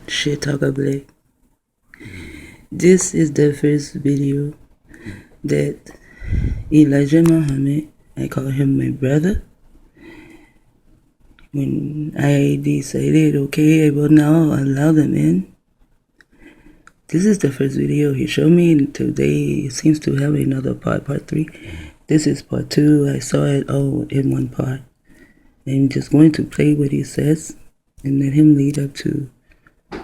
Chicago Black. This is the first video that Elijah Muhammad, I call him my brother, when I decided, okay, I will now allow them in. This is the first video he showed me. Today it seems to have another part 3. This is part 2. I saw it all in one part. I'm just going to play what he says and let him lead up to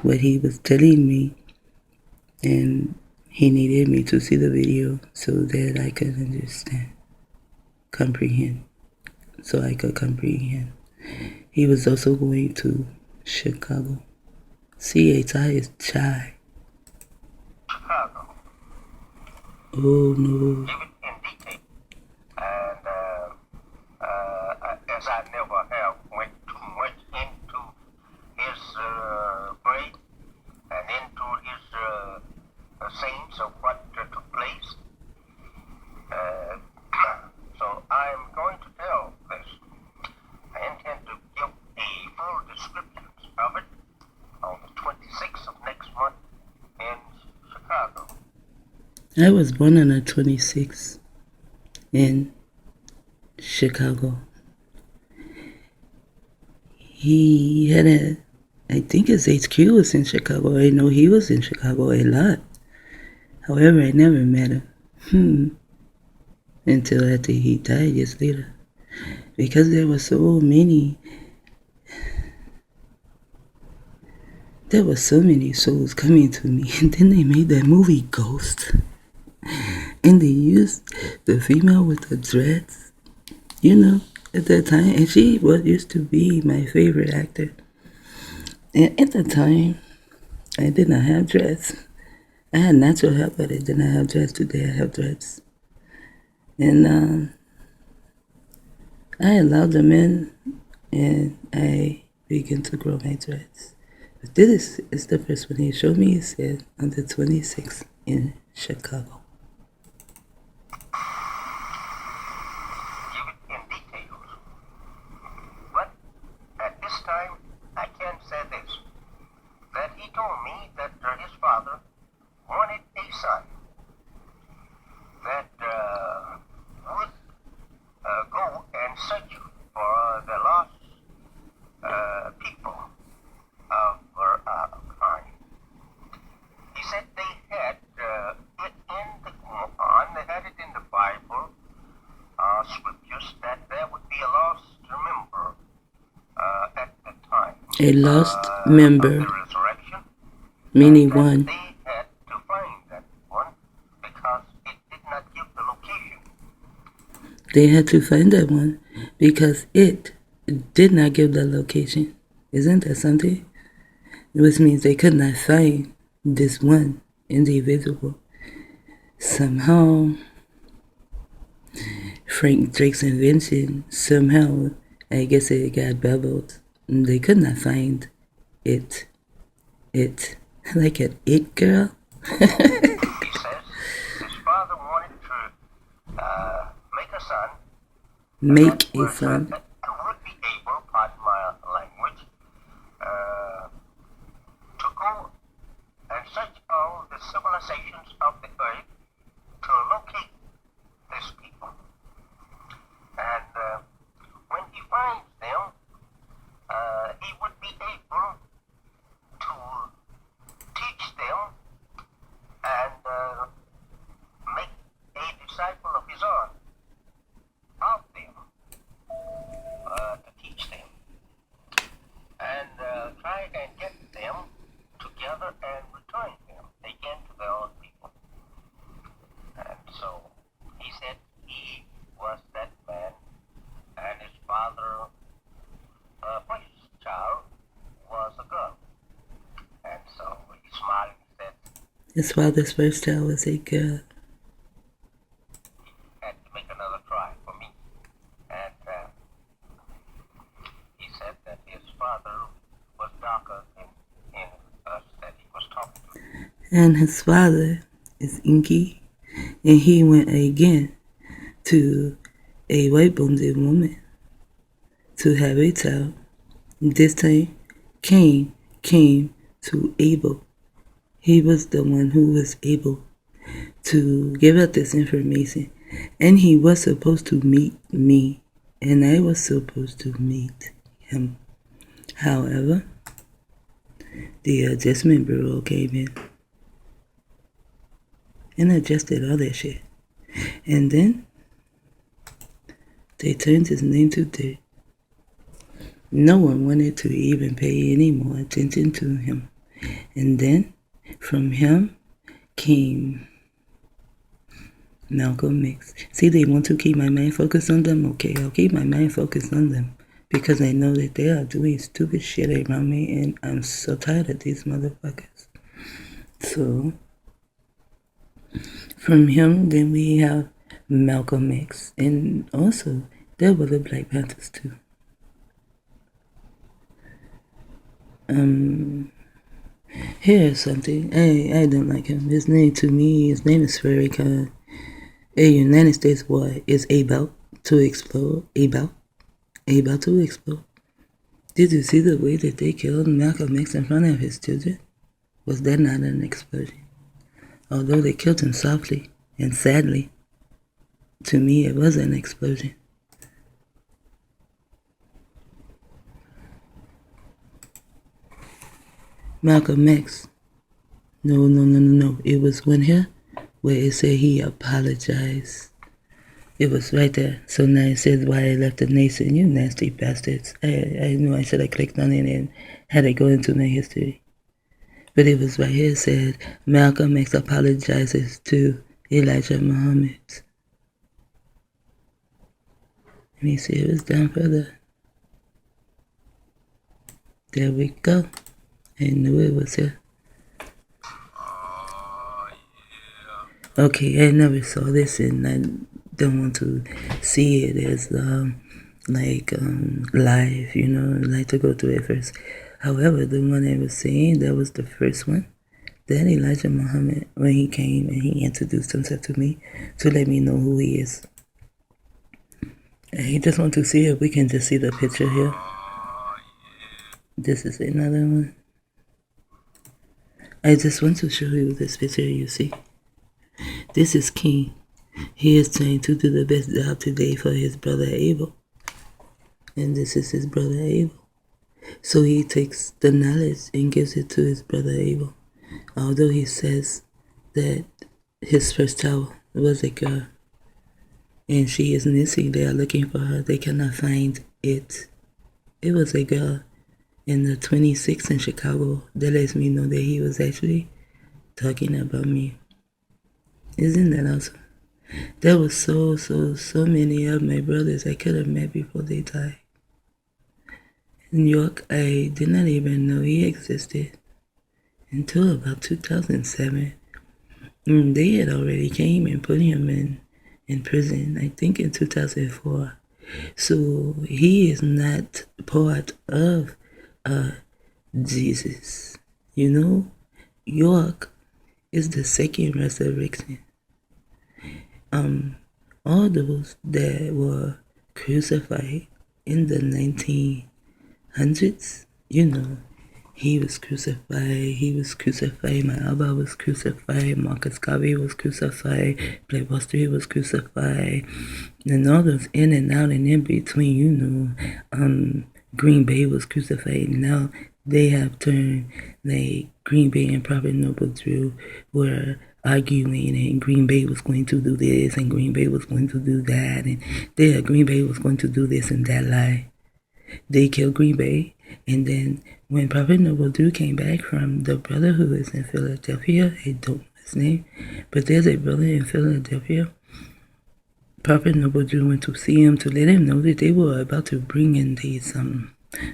what he was telling me. And he needed me to see the video so that I could understand, comprehend, so I could comprehend. He was also going to Chicago. C-H-I is chai. Chicago. Oh no. Give it in detail. And as I never have went too much into his brain and into his scenes of what took place. So I'm going to tell this. I intend to give a full description of it on the 26th of next month in Chicago. I was born on the 26th in Chicago. He had I think his HQ was in Chicago. I know he was in Chicago a lot. However, I never met him. Until after he died years later. Because there were so many souls coming to me. And then they made that movie Ghost. And they used the female with the dreads, at that time. And she used to be my favorite actor. And at the time, I did not have dreads. I had natural hair, but I did not have dreads. Today I have dreads. And I allowed them in, and I began to grow my dreads. But this is the first one he showed me. He said on the 26th in Chicago. Give it in details. But at this time, I can say this, that he told me that his father wanted a son that would go and search for the lost people of crime. He said they had it in the Quran, they had it in the Bible, scriptures, that there would be a lost member at the time. A lost member, of the resurrection, meaning one. They had to find that one because it did not give the location. They had to find that one because it did not give the location. Isn't that something? Which means they could not find this one individual. Somehow, Frank Drake's invention, somehow, I guess it got beveled. They could not find it. Like an it girl. He says his father wanted to make a son. Make a son. That would be able, pardon my language, to go and search all the civilizations of the earth to locate these people. And when he finds them, he would be able to teach them and make a disciple of his own of them, to teach them and try and get them together and return them again to their own people. And so he said he was that man, and his father, first child, was a girl. And so he smiled and said, His father's first child was a girl. he had to make another try for me. And he said that his father was darker in us that he was talking to. And his father is Inky. And he went again to a white bonded woman to have a child. This time came to able. He was the one who was able to give out this information. And he was supposed to meet me, and I was supposed to meet him. However, the Adjustment Bureau came in and adjusted all that shit. And then they turned his name to dirt. No one wanted to even pay any more attention to him. And then from him came Malcolm X. See, they want to keep my mind focused on them. Okay, I'll keep my mind focused on them because I know that they are doing stupid shit around me, and I'm so tired of these motherfuckers. So, from him, then we have Malcolm X, and also there were the Black Panthers too. Here's something. I don't like him. His name is very kind. A United States war is about to explode. About to explode. Did you see the way that they killed Malcolm X in front of his children? Was that not an explosion? Although they killed him softly and sadly, to me it was an explosion. Malcolm X. No. It was one here where it said he apologized. It was right there. So now it says why I left the nation. You nasty bastards. I knew I should have clicked on it and had it go into my history. But it was right here. It said Malcolm X apologizes to Elijah Muhammad. Let me see. It was down further. There we go. I knew it was here. Okay, I never saw this, and I don't want to see it as live, I like to go through it first. However, the one I was saying, that was the first one. Then Elijah Muhammad, when he came and he introduced himself to me to let me know who he is. I just want to see if we can just see the picture here. This is another one. I just want to show you this picture, you see. This is King. He is trying to do the best job today for his brother Abel. And this is his brother Abel. So he takes the knowledge and gives it to his brother Abel. Although he says that his first child was a girl. And she is missing. They are looking for her. They cannot find it. It was a girl in the 26th in Chicago. That lets me know that he was actually talking about me. Isn't that awesome? There was so many of my brothers I could have met before they died. In New York, I did not even know he existed until about 2007. They had already came and put him in prison, I think in 2004. So he is not part of Jesus. York is the second resurrection. All those that were crucified in the 1900s, he was crucified, my Abba was crucified, Marcus Garvey was crucified, Black Wall Street was crucified, and all those in and out and in between, Green Bay was crucified. Now they have turned, like, Green Bay and Prophet Noble Drew were arguing, and Green Bay was going to do this, and Green Bay was going to do that, and Green Bay was going to do this and that lie. They killed Green Bay, and then when Prophet Noble Drew came back from the brother who is in Philadelphia, I don't know his name, but there's a brother in Philadelphia. Prophet Noble Drew went to see him to let him know that they were about to bring in these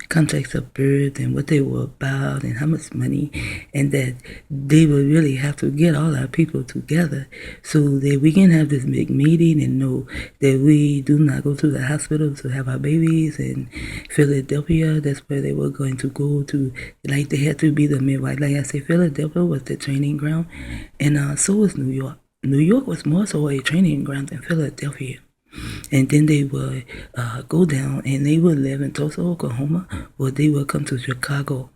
contracts of birth and what they were about and how much money, and that they would really have to get all our people together so that we can have this big meeting and know that we do not go to the hospital to have our babies. In Philadelphia, that's where they were going to go to, like, they had to be the midwife. Like I said, Philadelphia was the training ground, and so was New York. New York was more so a training ground than Philadelphia. And then they would go down and they would live in Tulsa, Oklahoma, or they would come to Chicago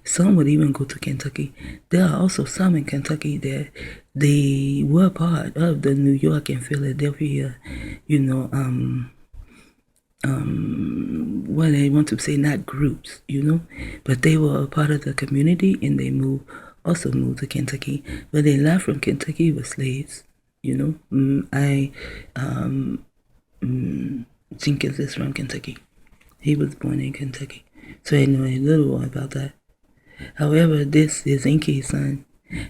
Some would even go to Kentucky. There are also some in Kentucky that they were part of the New York and Philadelphia, what I want to say, not groups, but they were a part of the community and they also moved to Kentucky. But they left from Kentucky with slaves, Jenkins is from Kentucky. He was born in Kentucky. So I know a little about that. However, this is Inky's son.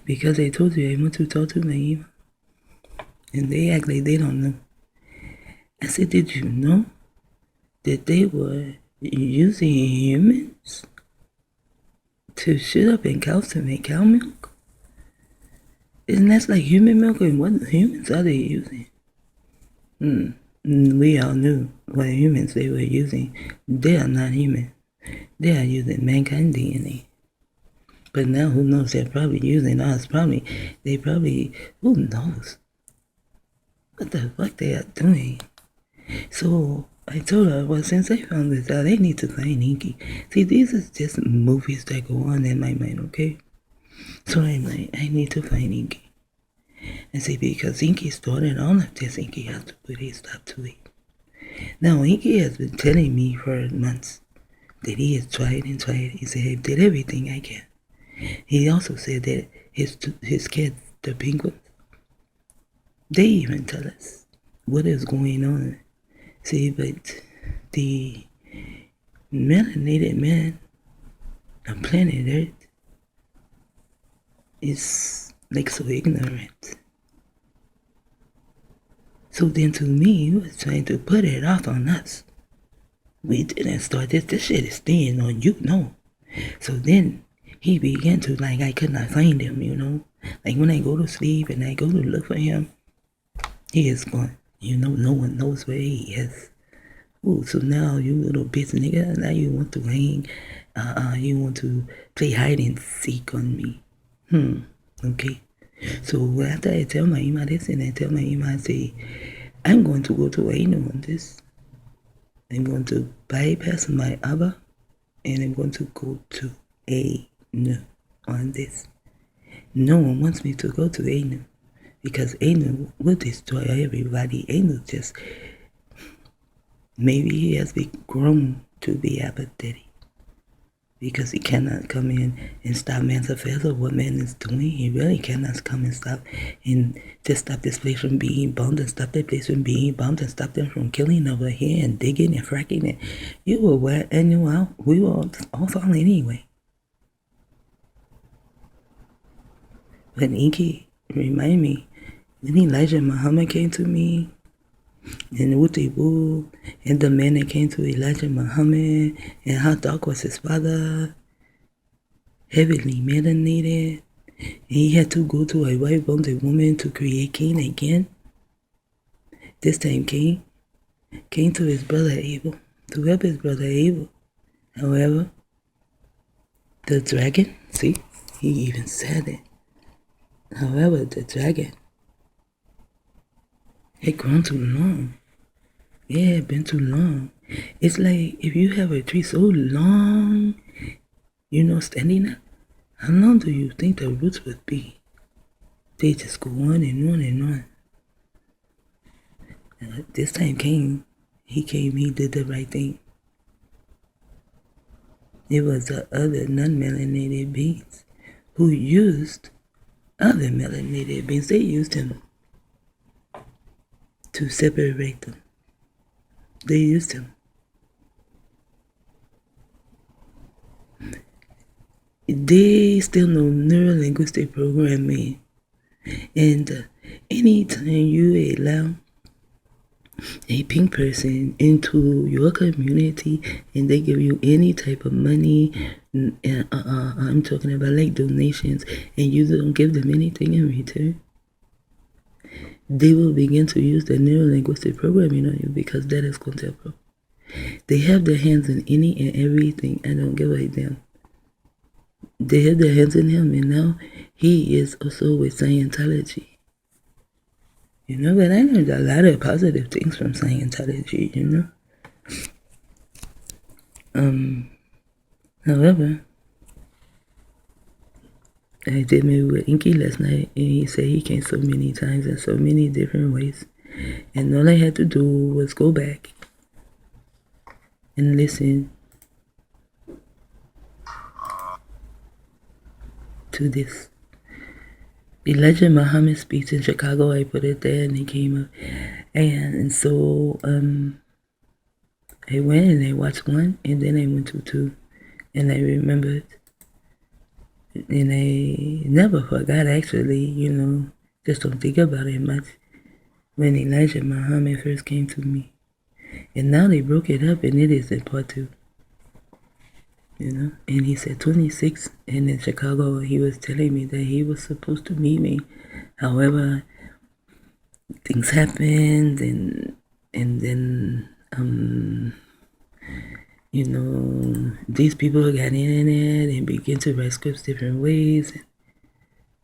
Because I told you I want to talk to Naima. And they act like they don't know. I said, did you know that they were using humans to shoot up in cows to make cow milk? Isn't that like human milk? And what humans are they using? We all knew what humans they were using. They are not human. They are using mankind DNA. But now who knows? They're probably using us. Who knows what the fuck they are doing? So I told her, well, since I found this out, they need to find Inky. See, these are just movies that go on in my mind, okay? So I'm like, I need to find Inky. And see, because Inky started all of this, Inky has to put his stop to it. Now, Inky has been telling me for months that he has tried and tried. He said, I did everything I can. He also said that his kids, the penguins, they even tell us what is going on. See, but the melanated man of planet Earth is like so ignorant. So then to me, he was trying to put it off on us. We didn't start this. This shit is staying on you, no. So then he began to, like, I could not find him, Like when I go to sleep and I go to look for him, he is gone. No one knows where he is. Ooh, so now you little bitch nigga, now you want to hang, you want to play hide and seek on me. Okay. So after I tell my Ima this and I tell my Ima, I say, I'm going to go to Ainu on this. I'm going to bypass my Abba and I'm going to go to Ainu on this. No one wants me to go to Ainu because Ainu will destroy everybody. Ainu just, maybe he has grown to be apathetic because he cannot come in and stop man's affairs or what man is doing. He really cannot come and stop and just stop this place from being bombed and stop that place from being bombed and stop them from killing over here and digging and fracking and you were wet and you out. We were all falling anyway. But Inky, remind me, when Elijah Muhammad came to me, and Wutibu, and the man that came to Elijah Muhammad, and how dark was his father, heavily melanated, and he had to go to a white bonded woman to create Cain again. This time Cain came to his brother Abel, to help his brother Abel. However, the dragon, see, he even said it. However, the dragon had grown too long. Yeah, it had been too long. It's like if you have a tree so long, standing up, how long do you think the roots would be? They just go on and on and on. This time he did the right thing. It was the other non-melanated beings who used other melanated beings. They used him to separate them. They used him. They still know neuro-linguistic programming. And anytime you allow a pink person into your community and they give you any type of money, I'm talking about like donations, and you don't give them anything in return, they will begin to use the neuro-linguistic programming on you because that is contemporary. They have their hands in any and everything. I don't give a damn. They have their hands in him, and now he is also with Scientology. But I learned a lot of positive things from Scientology, However, I did meet with Inky last night, and he said he came so many times in so many different ways. And all I had to do was go back and listen to this. Elijah Muhammad's speech in Chicago, I put it there and it came up. And so I went and I watched one, and then I went to two. And I remembered. And I never forgot, actually, just don't think about it much. When Elijah Muhammad first came to me. And now they broke it up, and it is in part two. And he said 26, and in Chicago, he was telling me that he was supposed to meet me. However, things happened, and then, these people got in it and began to write scripts different ways. And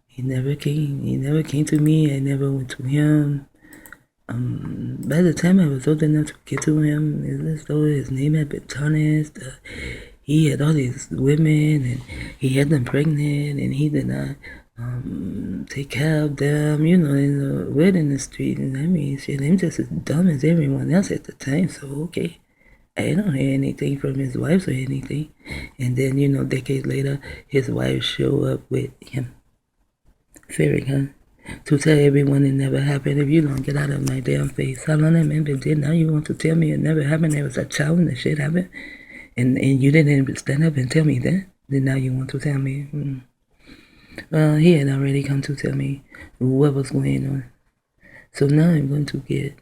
he never came. He never came to me. I never went to him. By the time I was old enough to get to him, it's as though his name had been tarnished. He had all these women, and he had them pregnant, and he did not take care of them, in the wilderness street. And I mean, shit, I'm just as dumb as everyone else at the time, so okay. I don't hear anything from his wife or anything. And then, decades later, his wife showed up with him. Fearing her. To tell everyone it never happened. If you don't get out of my damn face. How long that man been dead? Now you want to tell me it never happened? There was a child and the shit happened? And you didn't stand up and tell me that? Then now you want to tell me? Well, he had already come to tell me what was going on. So now I'm going to get...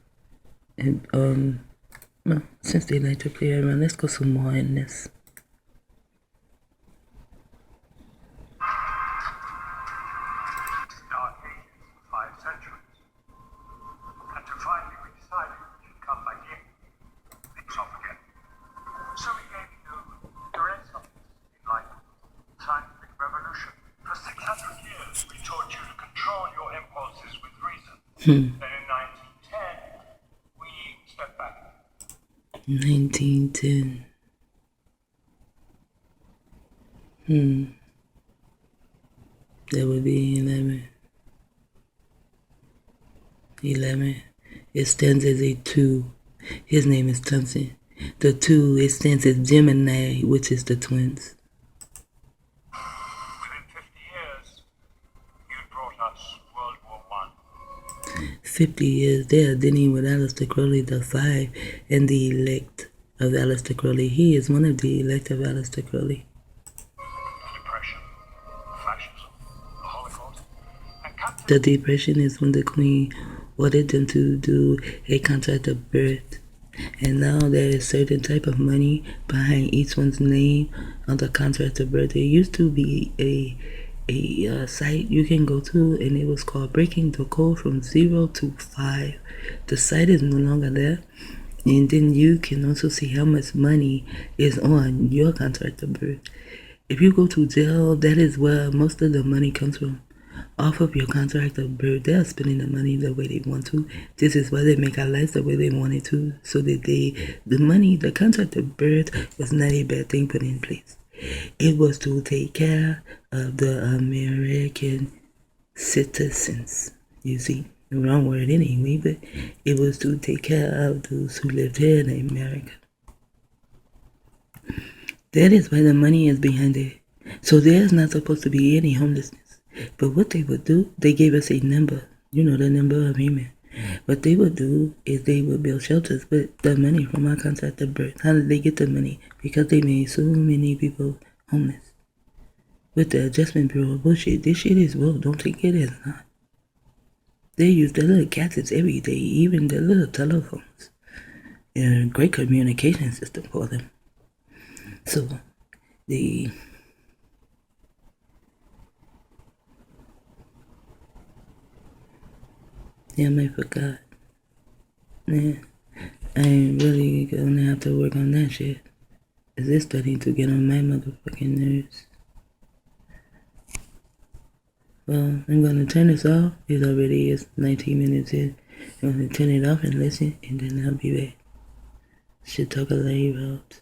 well, since they like to play around, let's go some more in this. Then in 1910, we stepped back. 1910. That would be 11. 11. It stands as a 2. His name is Thompson. The 2, it stands as Gemini, which is the twins. Within 50 years, you brought us World War I. 50 years there, dealing with Aleister Crowley, the 5, and the elect of Aleister Crowley. He is one of the elect of Aleister Crowley. Depression, fascism, the Holocaust, and the Depression is when the Queen ordered them to do a contract of birth. And now there is certain type of money behind each one's name on the contract of birth. There used to be a site you can go to, and it was called Breaking the Code from 0 to 5. The site is no longer there, and then you can also see how much money is on your contract of birth. If you go to jail, that is where most of the money comes from. Off of your contract of birth, they are spending the money the way they want to. This is why they make our lives the way they want it to, so that the contract of birth was not a bad thing put in place. It was to take care of the American citizens. You see, the wrong word anyway, but it was to take care of those who lived here in America. That is why the money is behind it. So there's not supposed to be any homelessness. But what they would do, they gave us a number, the number of human. What they would do is they would build shelters with the money from our contract of birth. How did they get the money? Because they made so many people homeless. With the Adjustment Bureau bullshit, this shit is woke. Don't think it is not. They use their little gadgets every day, even their little telephones. And a great communication system for them. So, Damn, I forgot. Man, I ain't really gonna have to work on that shit. Is this starting to get on my motherfucking nerves? Well, I'm gonna turn this off. It already is 19 minutes in. I'm gonna turn it off and listen, and then I'll be back. Shit talk a lay out.